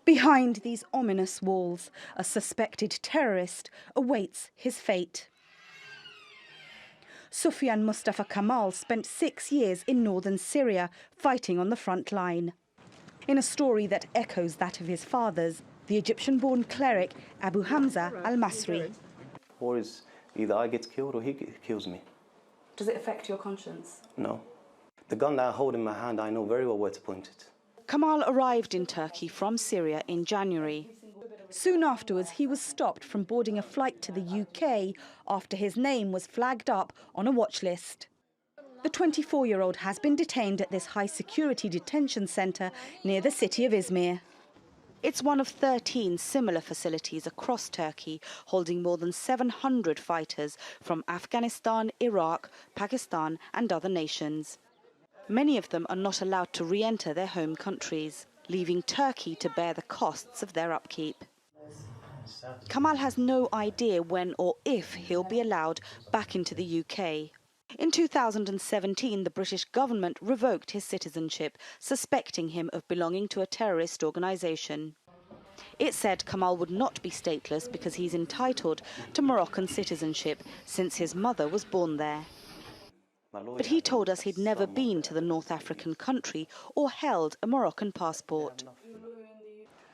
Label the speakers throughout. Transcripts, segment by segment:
Speaker 1: Behind these ominous walls, a suspected terrorist awaits his fate. Sufean Mostafa Kamal spent 6 years in northern Syria fighting on the front line. In a story that echoes that of his father's, the Egyptian-born cleric Abu Hamza al Masri.
Speaker 2: War is either I get killed or he kills me.
Speaker 1: Does it affect your conscience?
Speaker 2: No. The gun that I hold in my hand, I know very well where to point it.
Speaker 1: Kamal arrived in Turkey from Syria in January. Soon afterwards, he was stopped from boarding a flight to the UK after his name was flagged up on a watch list. The 24-year-old has been detained at this high-security detention centre near the city of Izmir. It's one of 13 similar facilities across Turkey, holding more than 700 fighters from Afghanistan, Iraq, Pakistan and other nations. Many of them are not allowed to re-enter their home countries, leaving Turkey to bear the costs of their upkeep. Kamal has no idea when or if he'll be allowed back into the UK. In 2017, the British government revoked his citizenship, suspecting him of belonging to a terrorist organisation. It said Kamal would not be stateless because he's entitled to Moroccan citizenship since his mother was born there. But he told us he'd never been to the North African country or held a Moroccan passport.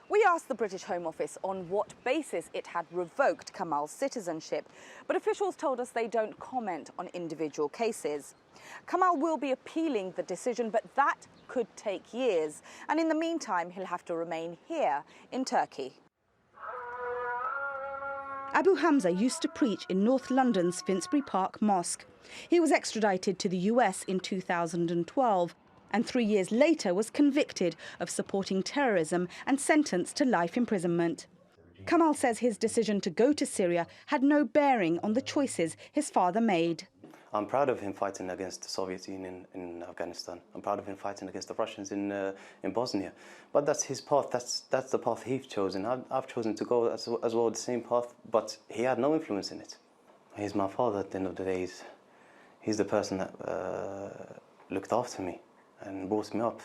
Speaker 1: We asked the British Home Office on what basis it had revoked Kamal's citizenship, but officials told us they don't comment on individual cases. Kamal will be appealing the decision, but that could take years. And in the meantime, he'll have to remain here in Turkey. Abu Hamza used to preach in North London's Finsbury Park Mosque. He was extradited to the US in 2012 and 3 years later was convicted of supporting terrorism and sentenced to life imprisonment. Kamal says his decision to go to Syria had no bearing on the choices his father made.
Speaker 2: I'm proud of him fighting against the Soviet Union in Afghanistan. I'm proud of him fighting against the Russians in Bosnia. But that's his path. That's the path he's chosen. I've chosen to go as well the same path, but he had no influence in it. He's my father at the end of the day. He's the person that looked after me and brought me up.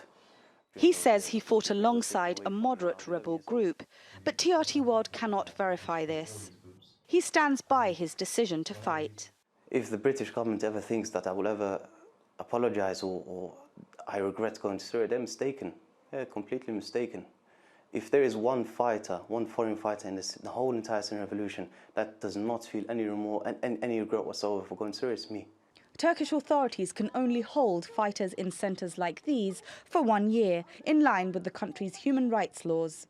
Speaker 1: He says he fought alongside a moderate rebel group, but TRT World cannot verify this. He stands by his decision to fight.
Speaker 2: If the British government ever thinks that I will ever apologise or I regret going to Syria, they're mistaken. They're completely mistaken. If there is one fighter, one foreign fighter in the whole entire Syrian revolution that does not feel any remorse and any regret whatsoever for going to Syria, it's me.
Speaker 1: Turkish authorities can only hold fighters in centres like these for 1 year, in line with the country's human rights laws.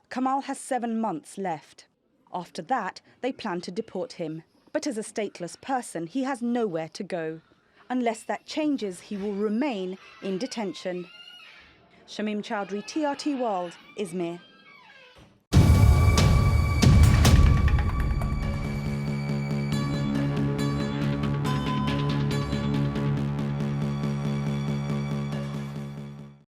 Speaker 1: Kamal has 7 months left. After that, they plan to deport him. But as a stateless person, he has nowhere to go. Unless that changes, he will remain in detention. Shamim Chowdhury, TRT World, Izmir.